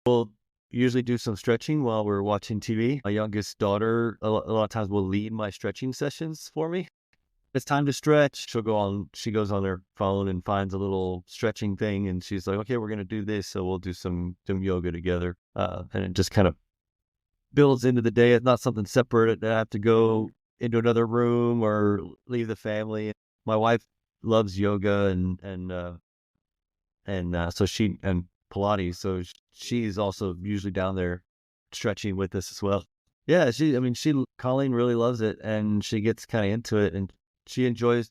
We'll usually do some stretching while we're watching TV. My youngest daughter, a lot of times will lead my stretching sessions for me. It's time to stretch. She goes on her phone and finds a little stretching thing. And she's like, okay, we're going to do this. So we'll do some yoga together. And it just kind of builds into the day. It's not something separate that I have to go into another room or leave the family. My wife loves yoga and so she, and Pilates. So she's also usually down there stretching with us as well. Yeah. Colleen really loves it and she gets kind of into it and she enjoys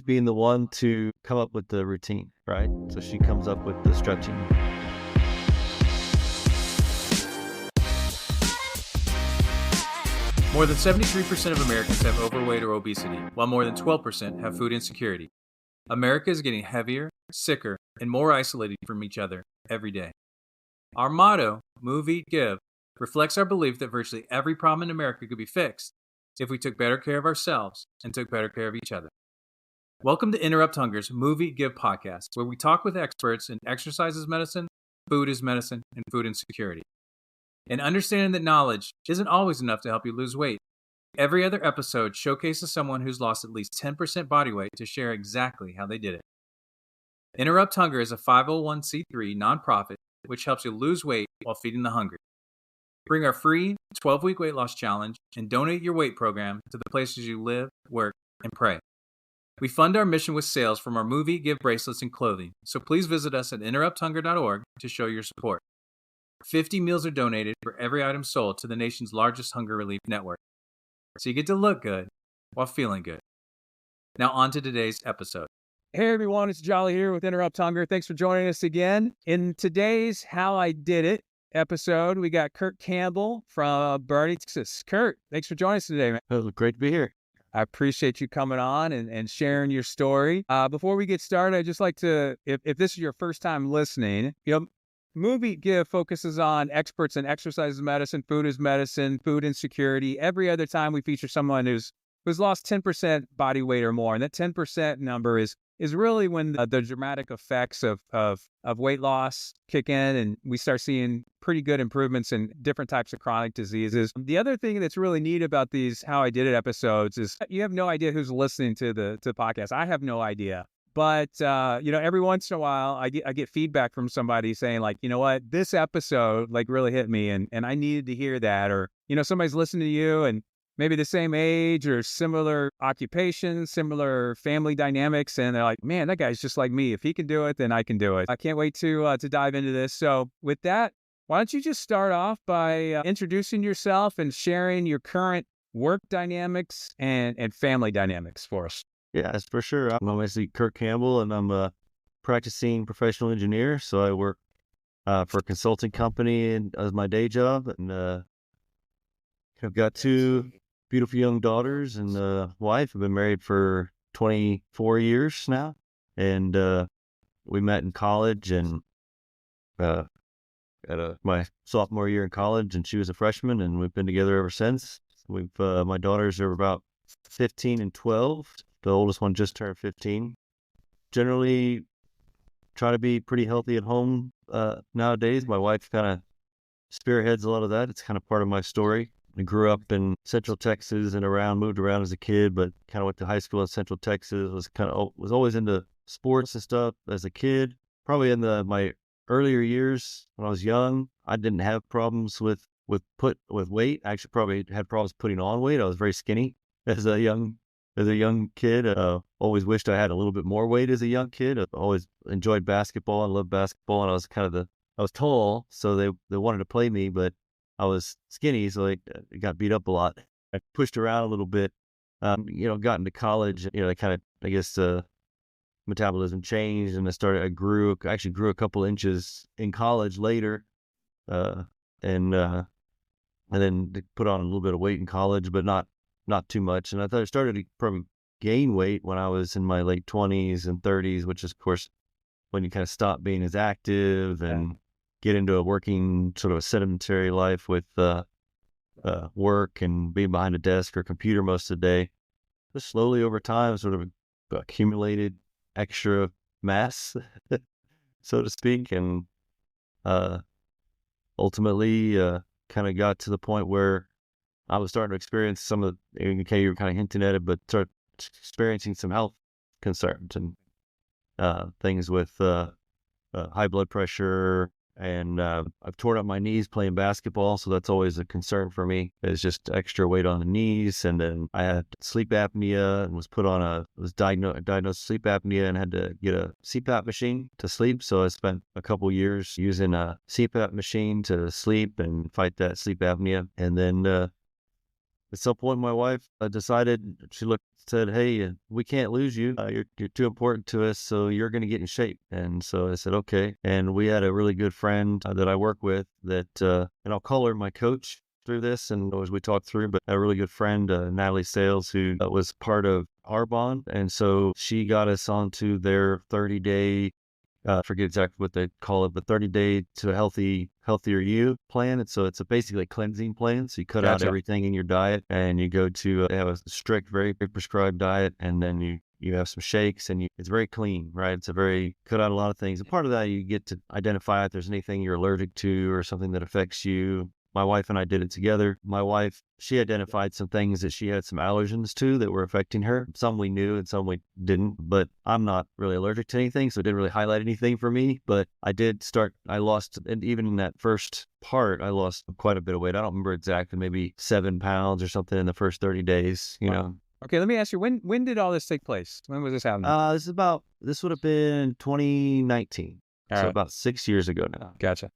being the one to come up with the routine, right? So she comes up with the stretching. More than 73% of Americans have overweight or obesity, while more than 12% have food insecurity. America is getting heavier, sicker, and more isolated from each other every day. Our motto, Move, Eat, Give, reflects our belief that virtually every problem in America could be fixed if we took better care of ourselves and took better care of each other. Welcome to Interrupt Hunger's Move, Eat, Give podcast, where we talk with experts in exercise is medicine, food is medicine, and food insecurity. And understanding that knowledge isn't always enough to help you lose weight. Every other episode showcases someone who's lost at least 10% body weight to share exactly how they did it. Interrupt Hunger is a 501c3 nonprofit which helps you lose weight while feeding the hungry. Bring our free 12-week weight loss challenge and donate your weight program to the places you live, work, and pray. We fund our mission with sales from our Move, Eat, Give bracelets and clothing, so please visit us at interrupthunger.org to show your support. 50 meals are donated for every item sold to the nation's largest hunger relief network. So you get to look good while feeling good. Now on to today's episode. Hey everyone, it's Jolly here with Interrupt Hunger. Thanks for joining us again. In today's How I Did It episode, we got Curt Campbell from Boerne, Texas. Curt, thanks for joining us today, man. It was great to be here. I appreciate you coming on and sharing your story. Before we get started, I'd just like to, if this is your first time listening, Move, Eat, Give focuses on experts in exercise medicine, food insecurity. Every other time we feature someone who's lost 10% body weight or more. And that 10% number is really when the dramatic effects of weight loss kick in and we start seeing pretty good improvements in different types of chronic diseases. The other thing that's really neat about these How I Did It episodes is you have no idea who's listening to the podcast. I have no idea. But, every once in a while I get feedback from somebody saying like, you know what, this episode like really hit me and I needed to hear that. Or, somebody's listening to you and maybe the same age or similar occupation, similar family dynamics. And they're like, man, that guy's just like me. If he can do it, then I can do it. I can't wait to dive into this. So with that, why don't you just start off by introducing yourself and sharing your current work dynamics and family dynamics for us? Yeah, that's for sure. I'm obviously Curt Campbell and I'm a practicing professional engineer. So I work for a consulting company and as my day job. And I've got two beautiful young daughters and a wife. I've been married for 24 years now. And we met in college and my sophomore year in college, and she was a freshman, and we've been together ever since. My daughters are about 15 and 12. The oldest one just turned 15. Generally try to be pretty healthy at home nowadays. My wife kind of spearheads a lot of that. It's kind of part of my story. I grew up in Central Texas and moved around as a kid, but kind of went to high school in Central Texas. Was always into sports and stuff as a kid. Probably in my earlier years when I was young, I didn't have problems with weight. I actually probably had problems putting on weight. I was very skinny as a young kid. Always wished I had a little bit more weight as a young kid. I always enjoyed basketball and loved basketball, and I was tall, so they wanted to play me, but I was skinny, so I got beat up a lot. I pushed around a little bit. Got into college. Metabolism changed, and I grew a couple inches in college later, and then put on a little bit of weight in college, but not too much. And I thought I started to probably gain weight when I was in my late 20s and 30s, which is, of course, when you kind of stop being as active and get into a working sort of a sedentary life with work and being behind a desk or computer most of the day. Just slowly over time, sort of accumulated extra mass, so to speak, and ultimately kind of got to the point where I was starting to experience some of the, okay, you were kind of hinting at it, but start experiencing some health concerns and things with high blood pressure. And I've torn up my knees playing basketball, so that's always a concern for me. It's just extra weight on the knees. And then I had sleep apnea and was diagnosed with sleep apnea and had to get a CPAP machine to sleep. So I spent a couple years using a CPAP machine to sleep and fight that sleep apnea. And then at some point, my wife decided, said, "Hey, we can't lose you. You're too important to us, so you're going to get in shape." And so I said, "Okay." And we had a really good friend that I work with that, and I'll call her my coach through this, and as we talked through, but a really good friend, Natalie Sales, who was part of our bond. And so she got us onto their 30-day, forget exactly what they call it, but 30-day to healthier you plan. And so it's basically a cleansing plan. So you cut out everything in your diet and you go to have a strict, very prescribed diet. And then you have some shakes and it's very clean, right? It's cut out a lot of things. And part of that, you get to identify if there's anything you're allergic to or something that affects you. My wife and I did it together. My wife, she identified some things that she had some allergens to that were affecting her. Some we knew and some we didn't, but I'm not really allergic to anything, so it didn't really highlight anything for me. But I lost, and even in that first part, I lost quite a bit of weight. I don't remember exactly, maybe 7 pounds or something in the first 30 days, you know. Okay, let me ask you, when did all this take place? When was this happening? This would have been 2019. So about 6 years ago now. Gotcha.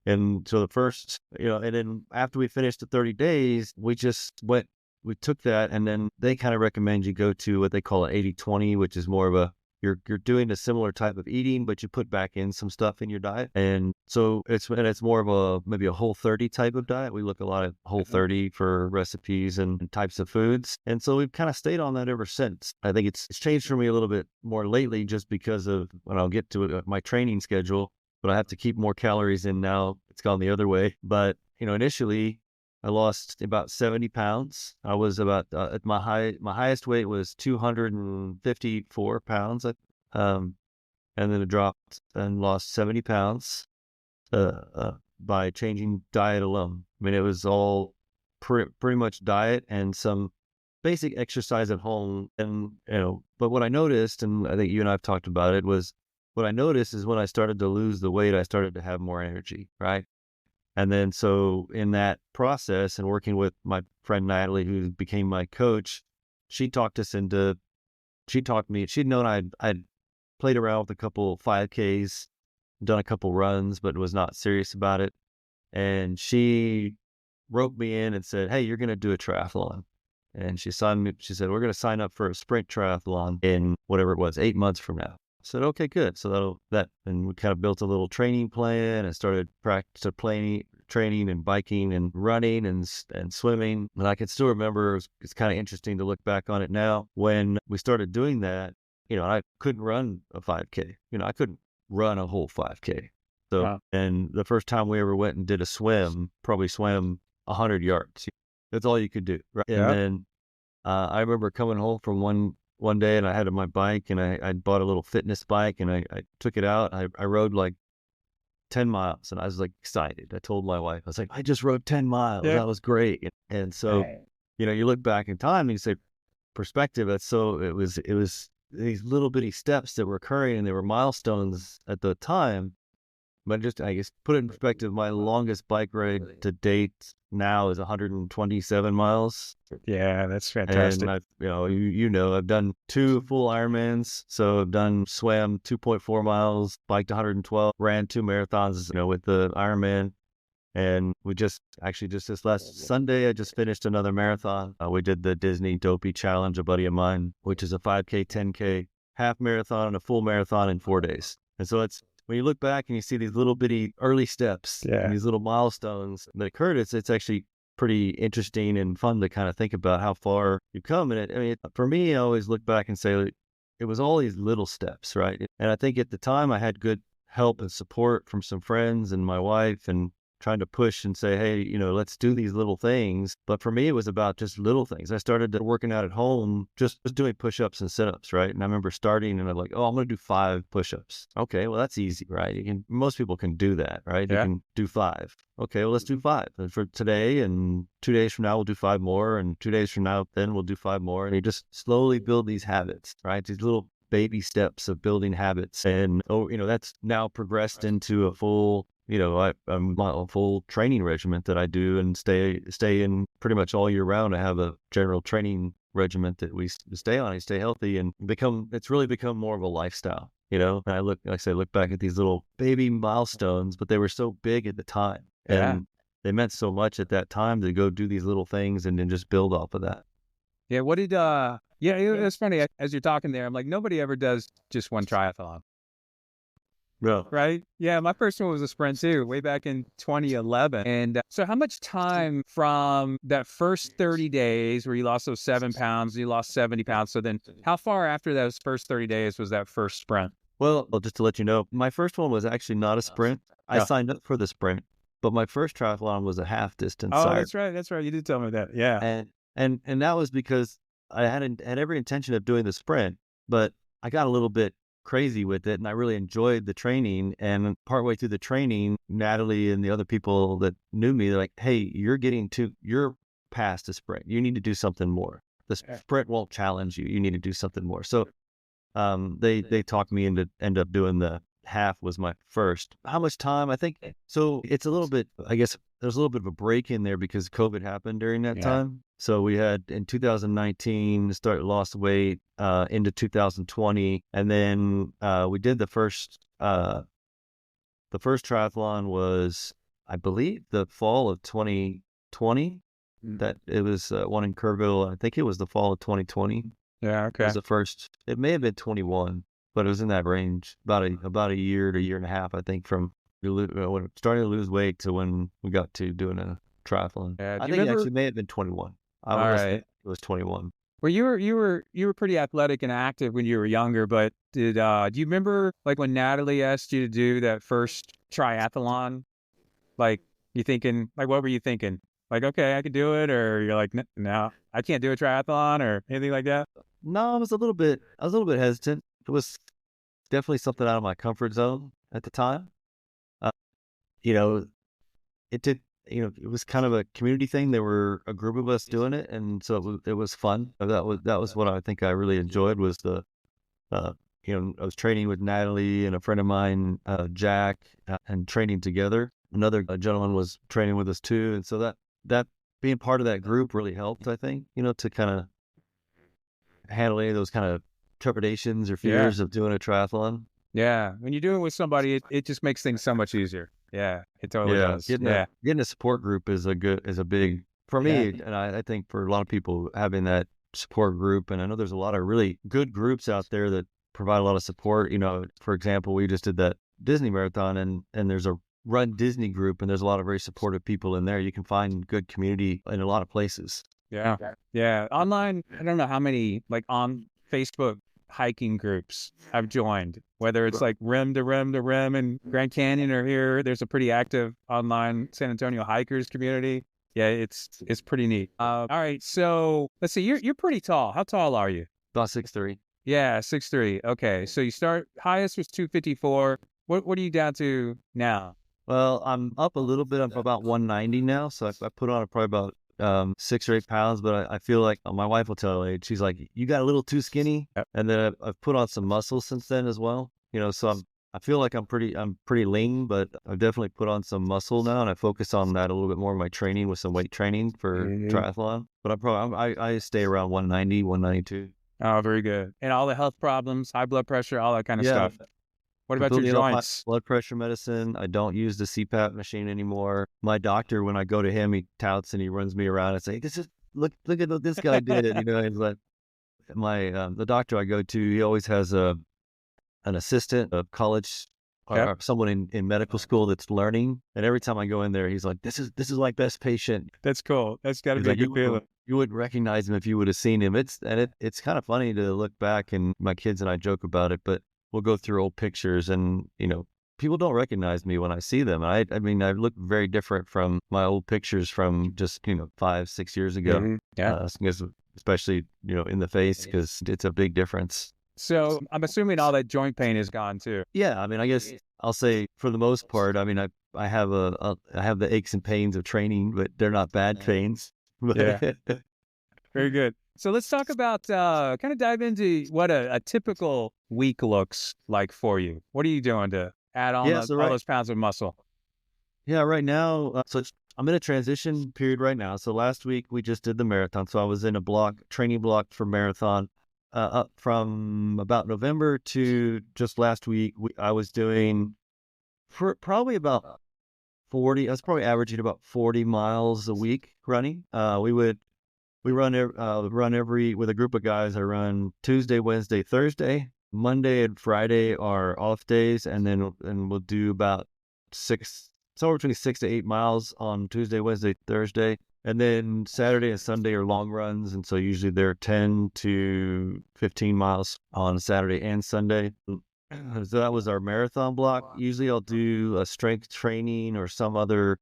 And so the first, and then after we finished the 30 days, we took that, and then they kind of recommend you go to what they call an 80-20, which is more of you're doing a similar type of eating, but you put back in some stuff in your diet. And so it's more of maybe a whole 30 type of diet. We look a lot at whole 30 for recipes and types of foods. And so we've kind of stayed on that ever since. I think it's changed for me a little bit more lately just because of, when I'll get to it, my training schedule. But I have to keep more calories in now. It's gone the other way. But, initially I lost about 70 pounds. I was about, at my highest weight was 254 pounds. And then it dropped and lost 70 pounds, by changing diet alone. I mean, it was all pretty much diet and some basic exercise at home. And, but what I noticed, and I think you and I have talked about it, was what I noticed is when I started to lose the weight, I started to have more energy, right? And then so in that process and working with my friend Natalie, who became my coach, she talked me, she'd known I'd played around with a couple 5Ks, done a couple runs, but was not serious about it. And she roped me in and said, "Hey, you're going to do a triathlon." And she said, "We're going to sign up for a sprint triathlon in whatever it was, 8 months from now." I said, "Okay, good." So and we kind of built a little training plan and started training and biking and running and swimming. And I can still remember, it's kind of interesting to look back on it now. When we started doing that, I couldn't run a 5K. I couldn't run a whole 5K. So, and the first time we ever went and did a swim, probably swam 100 yards. That's all you could do. Right? Yeah. And then I remember coming home from one day, and I had my bike, and I bought a little fitness bike, and I took it out. I rode like 10 miles, and I was like excited. I told my wife, I was like, "I just rode 10 miles. Yeah. That was great." And so, you look back in time and you say, perspective. It was these little bitty steps that were occurring, and they were milestones at the time. But just, I guess, put it in perspective, my longest bike ride to date now is 127 miles. Yeah, that's fantastic. And I've done 2 full Ironmans. So I've swam 2.4 miles, biked 112, ran 2 marathons, with the Ironman. And we just this last Sunday, I just finished another marathon. We did the Disney Dopey Challenge, a buddy of mine, which is a 5K, 10K, half marathon, and a full marathon in 4 days. And so when you look back and you see these little bitty early steps and these little milestones that occurred, it's actually pretty interesting and fun to kind of think about how far you've come. And for me, I always look back and say, it was all these little steps, right? And I think at the time I had good help and support from some friends and my wife, and trying to push and say, hey, let's do these little things. But for me, it was about just little things. I started working out at home, just doing push-ups and sit-ups, right? And I remember starting and I'm like, oh, I'm going to do 5 push-ups. Okay, well, that's easy, right? Most people can do that, right? Yeah. You can do 5. Okay, well, let's do 5. And for today, and 2 days from now, we'll do 5 more. And 2 days from now, then we'll do 5 more. And you just slowly build these habits, right? These little baby steps of building habits. And, that's now progressed into a full a full training regimen that I do and stay in pretty much all year round. I have a general training regimen that we stay on. I stay healthy and it's really become more of a lifestyle, and I look back at these little baby milestones, but they were so big at the time. Yeah. And they meant so much at that time to go do these little things and then just build off of that. Yeah. What did, it's funny. As you're talking there, I'm like, nobody ever does just one triathlon. No. Right? Yeah, my first one was a sprint too, way back in 2011. And so how much time from that first 30 days where you lost those 7 pounds, you lost 70 pounds. So then how far after those first 30 days was that first sprint? Well, just to let you know, my first one was actually not a sprint. I signed up for the sprint, but my first triathlon was a half distance. Oh, that's right. That's right. You did tell me that. Yeah. And that was because I had every intention of doing the sprint, but I got a little bit crazy with it and I really enjoyed the training. And partway through the training, Natalie and the other people that knew me, they're like, hey, you're past a sprint. You need to do something more. The sprint won't challenge you. You need to do something more. So they talked me into end up doing the half was my first. How much time? I think so. It's a little bit, I guess there's a little bit of a break in there because COVID happened during that time. So we had in 2019 lost weight into 2020, and then we did the first triathlon was, I believe, the fall of 2020. That it was one in Kerrville. I think it was the fall of 2020. Yeah. Okay. It was the first. It may have been 21, but it was in that range, about a year to year and a half, I think, from when starting to lose weight to when we got to doing a triathlon. Yeah, I think it actually may have been 21. It was 21. Well, you were pretty athletic and active when you were younger, but do you remember like when Natalie asked you to do that first triathlon? Like you thinking, like what were you thinking? Like, okay, I could do it, or you're like, no, I can't do a triathlon or anything like that? No, I was a little bit hesitant. It was definitely something out of my comfort zone at the time. It was kind of a community thing. There were a group of us doing it, and so it was fun. That was what I think I really enjoyed was I was training with Natalie and a friend of mine, Jack, and training together. Another gentleman was training with us too, and so that being part of that group really helped, I think, to kind of handle any of those kind of trepidations or fears of doing a triathlon. Yeah, when you do it with somebody, it just makes things so much easier. Yeah, it totally does. Getting a support group is a big for me, and I think for a lot of people having that support group. And I know there's a lot of really good groups out there that provide a lot of support. For example, we just did that Disney marathon, and there's a Run Disney group, and there's a lot of very supportive people in there. You can find good community in a lot of places. Yeah. Online, I don't know how many like on Facebook hiking groups I've joined, whether it's like rim to rim to rim in Grand Canyon or here. There's a pretty active online San Antonio hikers community. Yeah, it's pretty neat. All right, so let's see. You're pretty tall. How tall are you? About 6'3". Yeah, 6'3". Okay, so you start highest was 254. What are you down to now? Well, I'm up a little bit. I'm about 190 now, so I put on probably about 6 or 8 pounds. But I feel like my wife will tell me, she's like, "You got a little too skinny." Yep. And then I've put on some muscle since then as well. So I feel like I'm pretty lean, but I've definitely put on some muscle now, and I focus on that a little bit more in my training with some weight training for triathlon. But I stay around 190, 192. Oh, very good. And all the health problems, high blood pressure, all that kind of stuff. What about your joints? Blood pressure medicine. I don't use the CPAP machine anymore. My doctor, when I go to him, he touts and he runs me around and say, "This is look at what this guy did." He's like, the doctor I go to, he always has an assistant, a college or someone in medical school that's learning. And every time I go in there, he's like, "This is my best patient." That's cool. That's got to be a good feeling. You wouldn't recognize him if you would have seen him. It's kind of funny to look back, and my kids and I joke about it, but we'll go through old pictures and, people don't recognize me when I see them. I mean, I look very different from my old pictures from just, 5, 6 years ago. Mhm. Yeah. Especially, in the face, because it's a big difference. So I'm assuming all that joint pain is gone too. Yeah. I mean, I guess I'll say for the most part, I mean, I have I have the aches and pains of training, but they're not bad pains. Yeah. Very good. So let's talk about, kind of dive into what a typical week looks like for you. What are you doing to add on Yeah. all those pounds of muscle? Yeah, right now, I'm in a transition period right now. So last week we just did the marathon. So I was in a training block for marathon, up from about November to just last week. I was doing for probably about 40. I was probably averaging about 40 miles a week running. We run every with a group of guys. I run Tuesday, Wednesday, Thursday. Monday and Friday are off days, and we'll do about somewhere between 6 to 8 miles on Tuesday, Wednesday, Thursday, and then Saturday and Sunday are long runs, and so usually they're 10 to 15 miles on Saturday and Sunday. So that was our marathon block. Usually I'll do a strength training or some other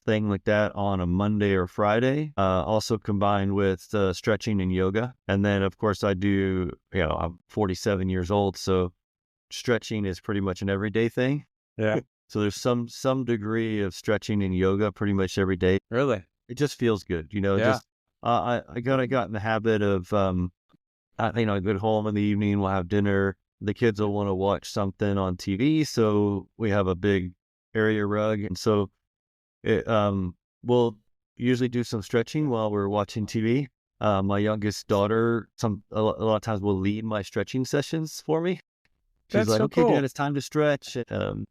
thing like that on a Monday or Friday, also combined with stretching and yoga. And then, of course, I do, I'm 47 years old, so stretching is pretty much an everyday thing. Yeah. So there's some degree of stretching and yoga pretty much every day. Really? It just feels good, Yeah. just, I got in the habit of, I get home in the evening, we'll have dinner. The kids will want to watch something on TV, so we have a big area rug. And so we'll usually do some stretching while we're watching TV. My youngest daughter, a lot of times will lead my stretching sessions for me. She's That's like, so okay, cool. Dad, it's time to stretch.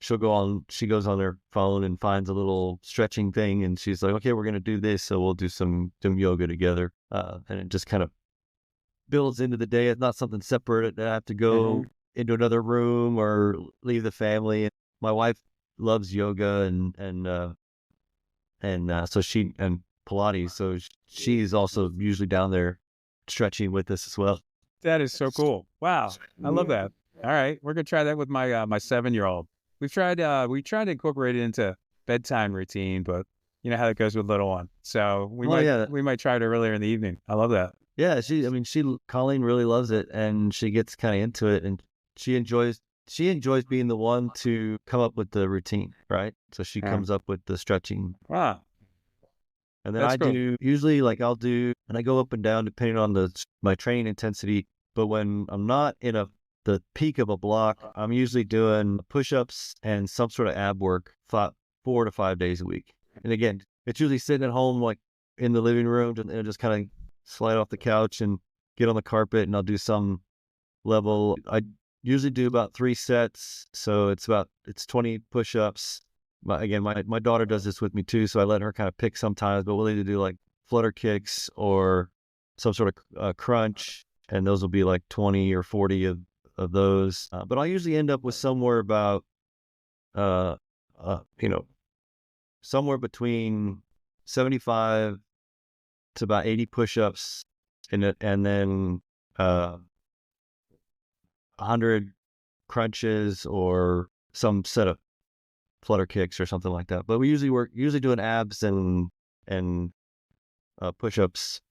She goes on her phone and finds a little stretching thing. And she's like, okay, we're going to do this. So we'll do some yoga together. And it just kind of builds into the day. It's not something separate that I have to go into another room or leave the family. My wife loves yoga and Pilates. So she's also usually down there stretching with us as well. That is so cool. Wow. I love that. All right. We're going to try that with my, my 7-year-old. We tried to incorporate it into bedtime routine, but you know how it goes with little one. So we might try it earlier in the evening. I love that. Yeah. Colleen really loves it, and she gets kind of into it, and she enjoys being the one to come up with the routine, right? So she comes up with the stretching. Wow. And then do usually, like, I'll do, and I go up and down depending on my training intensity. But when I'm not in the peak of a block, I'm usually doing push-ups and some sort of ab work 4 to 5 days a week. And again, it's usually sitting at home, like in the living room, and just kind of slide off the couch and get on the carpet, and I'll do some level. I usually do about 3 sets, so it's 20 push-ups. My daughter does this with me too, so I let her kind of pick sometimes, but we'll either do like flutter kicks or some sort of crunch, and those will be like 20 or 40 of those. But I usually end up with somewhere about, somewhere between 75 to about 80 push-ups, and then 100 crunches or some set of flutter kicks or something like that. But we usually doing abs and push-ups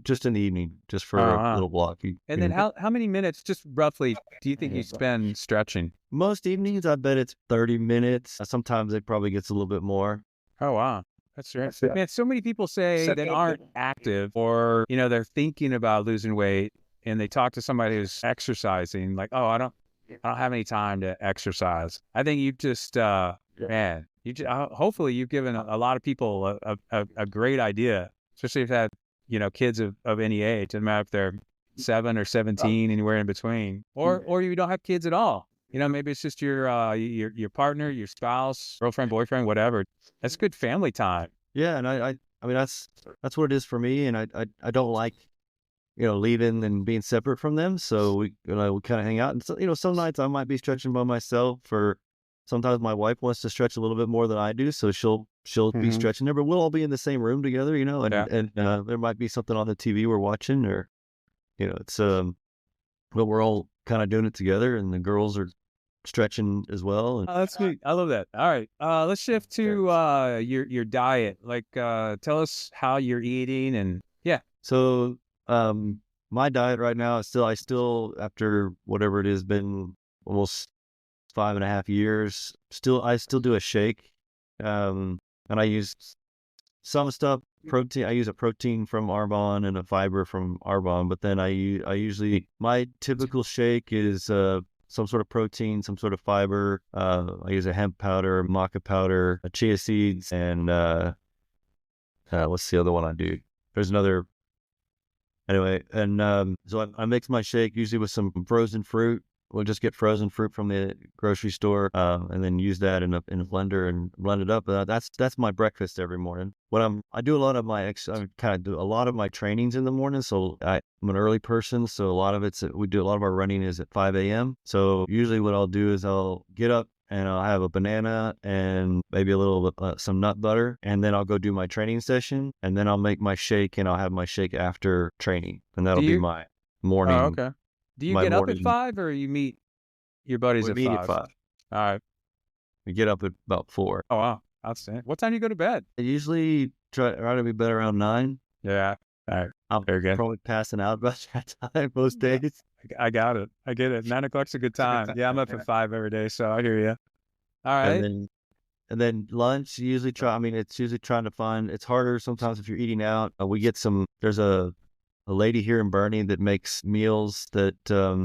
just in the evening, just for a little block. And then how many minutes, just roughly, do you think you spend stretching? Most evenings, I bet it's 30 minutes. Sometimes it probably gets a little bit more. Oh, wow. That's right. Man, so many people say that aren't active, or, they're thinking about losing weight, and they talk to somebody who's exercising, like, oh, I don't have any time to exercise. I think you just, hopefully you've given a lot of people a great idea, especially if that, kids of any age, doesn't matter if they're 7 or 17, anywhere in between, or you don't have kids at all. Maybe it's just your partner, your spouse, girlfriend, boyfriend, whatever. That's good family time. Yeah. And I mean, that's what it is for me. And I don't like, leaving and being separate from them. So we kind of hang out. And so, some nights I might be stretching by myself, or sometimes my wife wants to stretch a little bit more than I do. So she'll be stretching there, but we'll all be in the same room together, and there might be something on the TV we're watching, or, it's, but we're all kind of doing it together, and the girls are stretching as well. And Oh, that's sweet. I love that. All right. Let's shift to your diet. Like tell us how you're eating and yeah. so my diet right now is I still after whatever it has been almost 5.5 years, I still do a shake. And I use some stuff protein. I use a protein from Arbonne and a fiber from Arbonne, but then I usually my typical shake is some sort of protein, some sort of fiber. I use a hemp powder, maca powder, chia seeds, and what's the other one I do? There's another. Anyway, and so I mix my shake usually with some frozen fruit. We'll just get frozen fruit from the grocery store, and then use that in a blender and blend it up. That's my breakfast every morning. I do a lot of I kind of do a lot of my trainings in the morning. So I'm an early person, so a lot of a lot of our running is at 5 a.m. So usually what I'll do is I'll get up and I'll have a banana and maybe a little some nut butter, and then I'll go do my training session, and then I'll make my shake, and I'll have my shake after training, and that'll be my morning. Oh, okay. Do you get up at 5 or you meet your buddies at 5? We meet at 5. All right. We get up at about 4. Oh, wow. Outstanding. What time do you go to bed? I usually try to be bed around 9. Yeah. All right. I'm probably passing out about that time most days. I got it. I get it. 9 o'clock's a good time. Yeah, I'm up at 5 every day, so I hear you. All right. And then lunch, usually it's usually trying to find, it's harder sometimes if you're eating out. There's a lady here in Boerne that makes meals that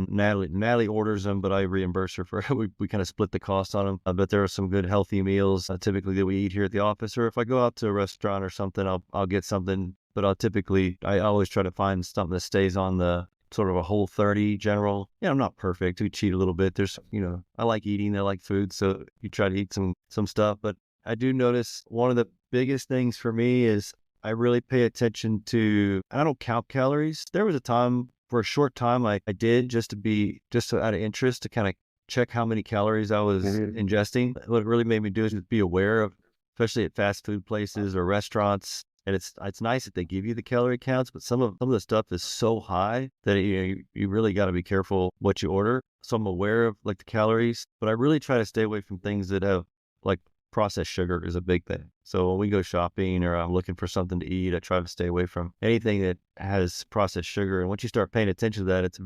Natalie orders them, but I reimburse her for it. We kind of split the cost on them. But there are some good healthy meals typically that we eat here at the office. Or if I go out to a restaurant or something, I'll get something. But I always try to find something that stays on the sort of a Whole30 general. Yeah, I'm not perfect. We cheat a little bit. I like eating. I like food. So you try to eat some stuff. But I do notice one of the biggest things for me is I really pay attention to, I don't count calories. There was a time, for a short time, I did just out of interest to kind of check how many calories I was ingesting. What it really made me do is just be aware of, especially at fast food places or restaurants. And it's nice that they give you the calorie counts, but some of the stuff is so high that you really got to be careful what you order. So I'm aware of like the calories, but I really try to stay away from things that have like processed sugar is a big thing. So when we go shopping or I'm looking for something to eat, I try to stay away from anything that has processed sugar. And once you start paying attention to that, it's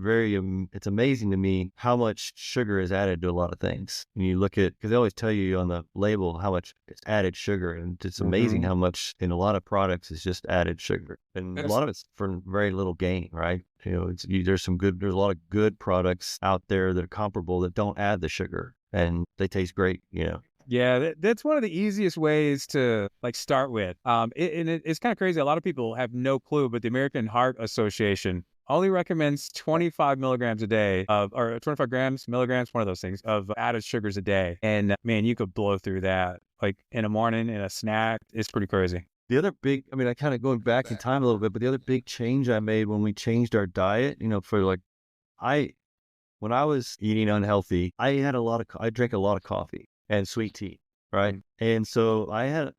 amazing to me how much sugar is added to a lot of things. And you look at, because they always tell you on the label how much it's added sugar, and it's amazing how much in a lot of products is just added sugar, and a lot of it's for very little gain, right? There's a lot of good products out there that are comparable that don't add the sugar, and they taste great. Yeah, that's one of the easiest ways to start with. It's kind of crazy. A lot of people have no clue, but the American Heart Association only recommends 25 milligrams a day or 25 milligrams, one of those things, of added sugars a day. And man, you could blow through that in the morning in a snack. It's pretty crazy. The other big, I kind of going back in time a little bit, but the other big change I made when we changed our diet, when I was eating unhealthy, I drank a lot of coffee and sweet tea, right? And so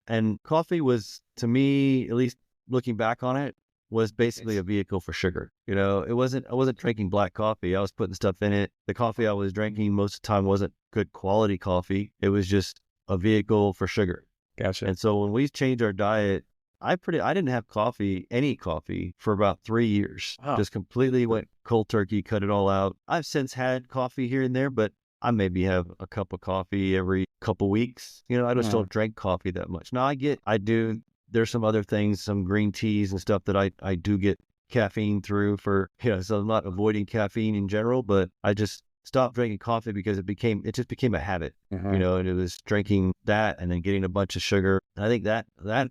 and coffee was, to me, at least looking back on it, was basically a vehicle for sugar. I wasn't drinking black coffee. I was putting stuff in it. The coffee I was drinking most of the time wasn't good quality coffee. It was just a vehicle for sugar. Gotcha. And so when we changed our diet, I didn't have any coffee for about 3 years. Oh. Just completely went cold turkey, cut it all out. I've since had coffee here and there, but I maybe have a cup of coffee every couple weeks. I just don't drink coffee that much. Now there's some other things, some green teas and stuff that I do get caffeine through for, so I'm not avoiding caffeine in general, but I just stopped drinking coffee because it just became a habit, and it was drinking that and then getting a bunch of sugar. And I think that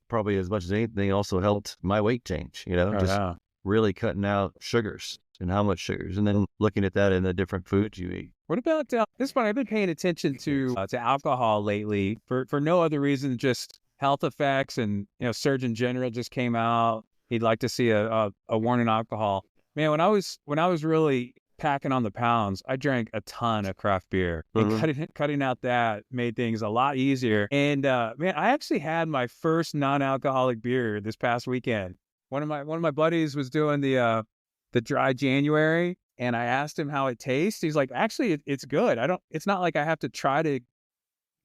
probably, as much as anything, also helped my weight change, really cutting out sugars and how much sugars, and then looking at that in the different foods you eat. What about this one? I've been paying attention to alcohol lately for no other reason, just health effects. And Surgeon General just came out. He'd like to see a warning on alcohol. Man, when I was really packing on the pounds, I drank a ton of craft beer, and cutting out that made things a lot easier. And man, I actually had my first non-alcoholic beer this past weekend. One of my buddies was doing the dry January, and I asked him how it tastes. He's like, actually, it's good. It's not like I have to try to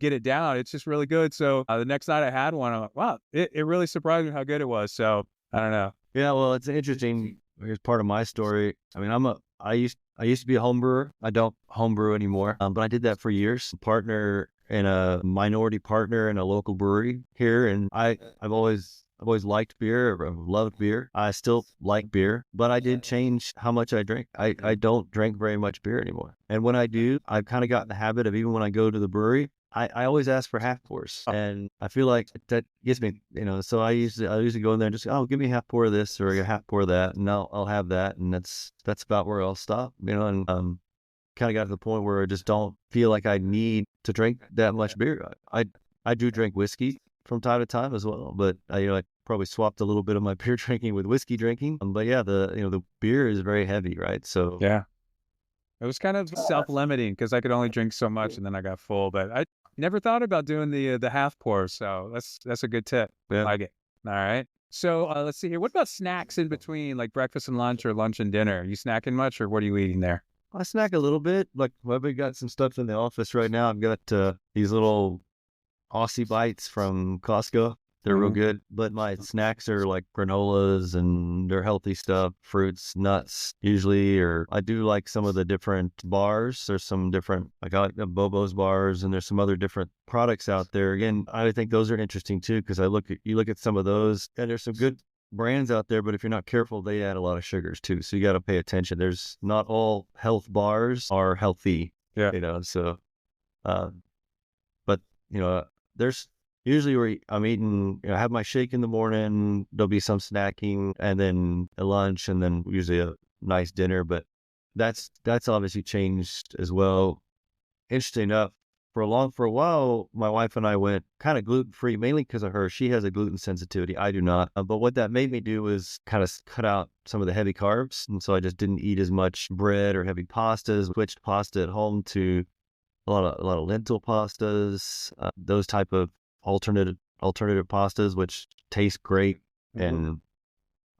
get it down. It's just really good. So the next night I had one, I'm like, wow, it really surprised me how good it was. So I don't know. Yeah, well, it's interesting. Here's part of my story. I mean, I used to be a home brewer. I don't home brew anymore, but I did that for years. Partner and a minority partner in a local brewery here, and I've always liked beer. I've loved beer. I still like beer, but I did change how much I drink. I don't drink very much beer anymore, and when I do, I've kind of got in the habit of, even when I go to the brewery, I always ask for half pours, and I feel like that gets me, so I usually go in there and just, oh, give me a half pour of this or a half pour of that, and I'll have that, and that's about where I'll stop, and kind of got to the point where I just don't feel like I need to drink that much beer. I do drink whiskey from time to time as well, but I probably swapped a little bit of my beer drinking with whiskey drinking. But yeah, the beer is very heavy, right? So yeah. It was kind of self-limiting because I could only drink so much, and then I got full. But I never thought about doing the half pour, so that's a good tip. yeah. I like it. All right. So let's see here. What about snacks in between, like breakfast and lunch, or lunch and dinner? Are you snacking much, or what are you eating there? I snack a little bit. Like, I've got some stuff in the office right now. I've got these little Aussie bites from Costco. They're real good, but my snacks are like granolas, and they're healthy stuff, fruits, nuts usually, or I do like some of the different bars. There's some different, like I like the Bobo's bars, and there's some other different products out there. Again, I think those are interesting too, because you look at some of those, and there's some good brands out there, but if you're not careful, they add a lot of sugars too. So you got to pay attention. There's not all health bars are healthy, so, but there's usually where I'm eating, I have my shake in the morning, there'll be some snacking, and then a lunch, and then usually a nice dinner. But that's obviously changed as well. Interesting enough, for a while, my wife and I went kind of gluten-free, mainly because of her. She has a gluten sensitivity. I do not. But what that made me do was kind of cut out some of the heavy carbs. And so I just didn't eat as much bread or heavy pastas, switched pasta at home to a lot of lentil pastas, those type of alternative pastas, which taste great and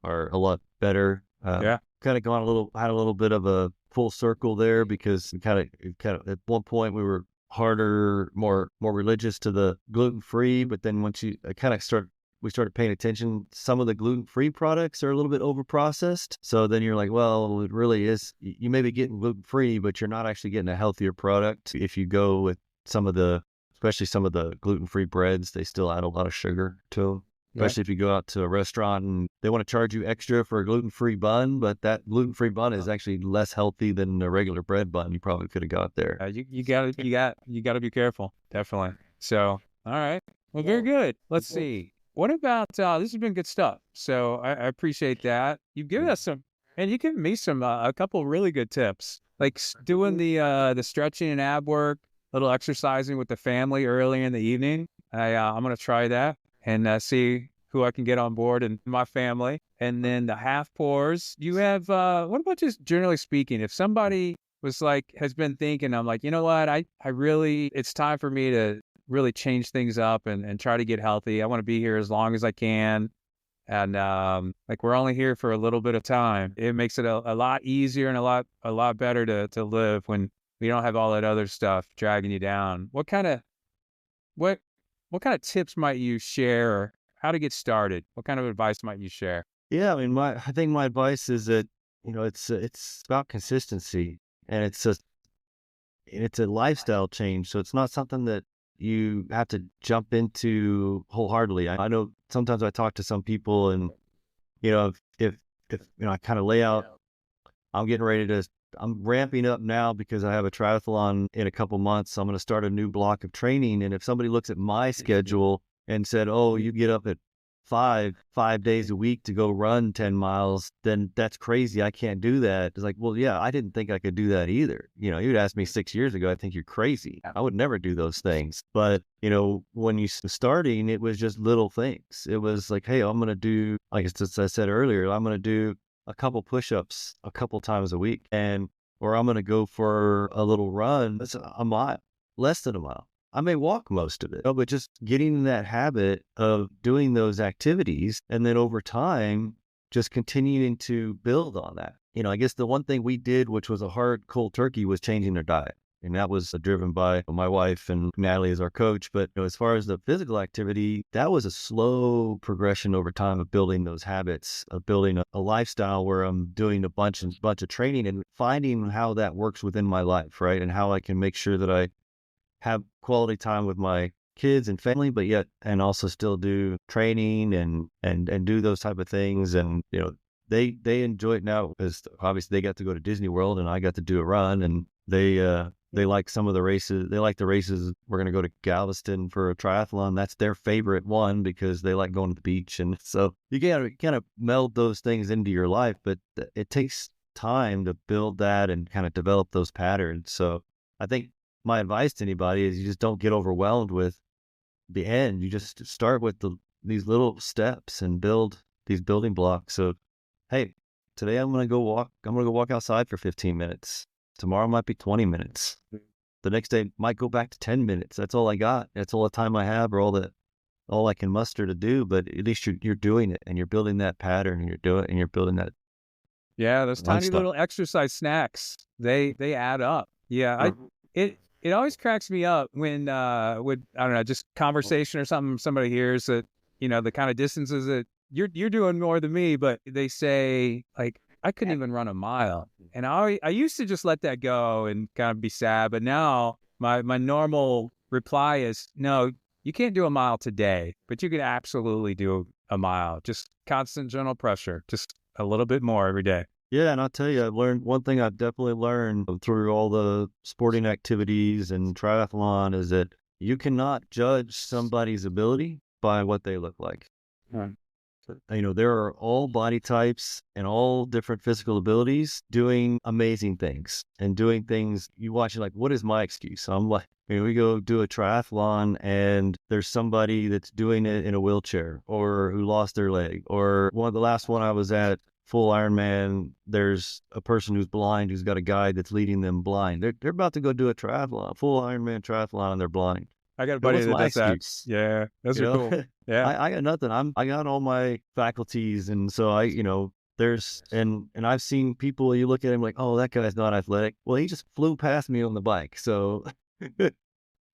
are a lot better. Kind of had a little bit of a full circle there, because we kind of at one point we were more religious to the gluten-free, but then once we started paying attention, some of the gluten-free products are a little bit over-processed. So then you're like, well, it really is, you may be getting gluten-free, but you're not actually getting a healthier product. If you go with especially some of the gluten-free breads, they still add a lot of sugar to them. Especially if you go out to a restaurant and they want to charge you extra for a gluten-free bun, but that gluten-free bun is actually less healthy than a regular bread bun you probably could have got there. You got to be careful, definitely. So, all right, well, very good. Let's see. What about this has been good stuff. So I appreciate that. You've given us you've given me a couple really good tips, like doing the stretching and ab work, little exercising with the family early in the evening. I'm gonna try that and see who I can get on board in my family. And then the half pours. You have what about just generally speaking, if somebody has been thinking, I'm like, you know what, I really, it's time for me to really change things up and try to get healthy. I want to be here as long as I can. And we're only here for a little bit of time. It makes it a lot easier and a lot better to live when we don't have all that other stuff dragging you down. What kind of tips might you share, or how to get started? What kind of advice might you share? Yeah, I mean, I think my advice is that, it's about consistency, and it's a lifestyle change. So it's not something that you have to jump into wholeheartedly. I know sometimes I talk to some people, and if I kind of lay out, I'm ramping up now because I have a triathlon in a couple months. So I'm going to start a new block of training. And if somebody looks at my schedule and said, oh, you get up at 5 days a week to go run 10 miles, then that's crazy. I can't do that. It's like, well, yeah, I didn't think I could do that either. You'd asked me 6 years ago, I think you're crazy. I would never do those things. But, when you starting, it was just little things. It was like, hey, I'm going to do, like I said earlier, I'm going to do a couple push-ups a couple times a week, or I'm going to go for a little run. That's a mile, less than a mile. I may walk most of it, but just getting in that habit of doing those activities. And then over time, just continuing to build on that. I guess the one thing we did, which was a hard cold turkey, was changing their diet. And that was driven by my wife and Natalie as our coach. But as far as the physical activity, that was a slow progression over time of building those habits, of building a lifestyle where I'm doing a bunch of training and finding how that works within my life, right? And how I can make sure that I have quality time with my kids and family, but yet, and also still do training and do those type of things. And, they enjoy it now because obviously they got to go to Disney World and I got to do a run, and they like some of the races. They like the races. We're going to go to Galveston for a triathlon. That's their favorite one because they like going to the beach. And so you gotta kind of meld those things into your life, but it takes time to build that and kind of develop those patterns. So I think my advice to anybody is you just don't get overwhelmed with the end. You just start with these little steps and build these building blocks. So, hey, today I'm going to go walk. I'm going to go walk outside for 15 minutes. Tomorrow might be 20 minutes. The next day might go back to 10 minutes. That's all I got. That's all the time I have, or all I can muster to do. But at least you're doing it, and you're building that pattern, and you're building that. Yeah, those tiny little exercise snacks, they add up. Yeah, it always cracks me up when I don't know, just conversation or something, somebody hears that, the kind of distances that you're doing more than me, but they say, like, I couldn't even run a mile. And I used to just let that go and kind of be sad. But now my normal reply is, no, you can't do a mile today, but you can absolutely do a mile. Just constant gentle pressure, just a little bit more every day. Yeah, and I'll tell you, I've learned one thing. I've definitely learned through all the sporting activities and triathlon is that you cannot judge somebody's ability by what they look like. Right. There are all body types and all different physical abilities doing amazing things and doing things. You watch it like, what is my excuse? So I'm like, we go do a triathlon and there's somebody that's doing it in a wheelchair or who lost their leg, or the last one I was at, full Ironman, there's a person who's blind who's got a guide that's leading them blind. They're about to go do a triathlon, full Ironman triathlon, and they're blind. I got a buddy that does that. Yeah, those are cool. Yeah, I got nothing. I got all my faculties, and so there's and I've seen people. You look at him like, oh, that guy's not athletic. Well, he just flew past me on the bike, so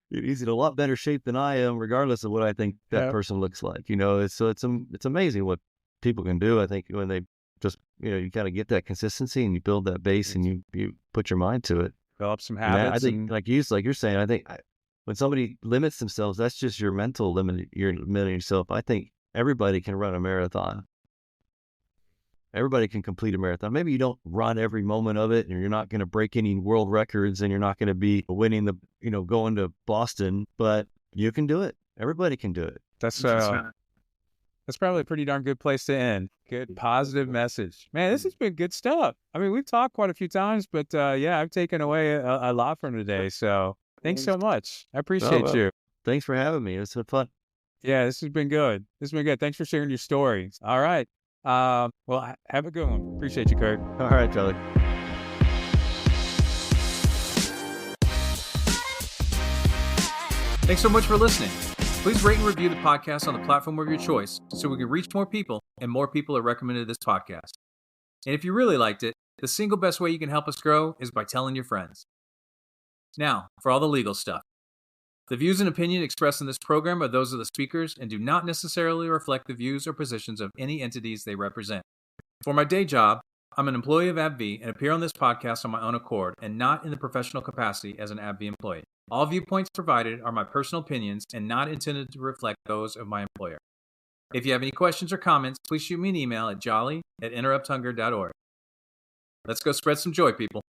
he's in a lot better shape than I am, regardless of what I think that person looks like. It's amazing what people can do. I think when they just you kind of get that consistency and you build that base and you put your mind to it, develop some habits. I think like you're saying, I think. When somebody limits themselves, that's just your mental limit. You're limiting yourself. I think everybody can run a marathon. Everybody can complete a marathon. Maybe you don't run every moment of it, and you're not going to break any world records, and you're not going to be winning going to Boston, but you can do it. Everybody can do it. That's probably a pretty darn good place to end. Good positive message. Man, this has been good stuff. I mean, we've talked quite a few times, but I've taken away a lot from today. So thanks so much. I appreciate you. Thanks for having me. It's been fun. Yeah, this has been good. Thanks for sharing your story. All right. Well, have a good one. Appreciate you, Curt. All right, Charlie. Thanks so much for listening. Please rate and review the podcast on the platform of your choice so we can reach more people and more people are recommended this podcast. And if you really liked it, the single best way you can help us grow is by telling your friends. Now, for all the legal stuff. The views and opinion expressed in this program are those of the speakers and do not necessarily reflect the views or positions of any entities they represent. For my day job, I'm an employee of AbbVie and appear on this podcast on my own accord and not in the professional capacity as an AbbVie employee. All viewpoints provided are my personal opinions and not intended to reflect those of my employer. If you have any questions or comments, please shoot me an email at jollie@interrupthunger.org. Let's go spread some joy, people.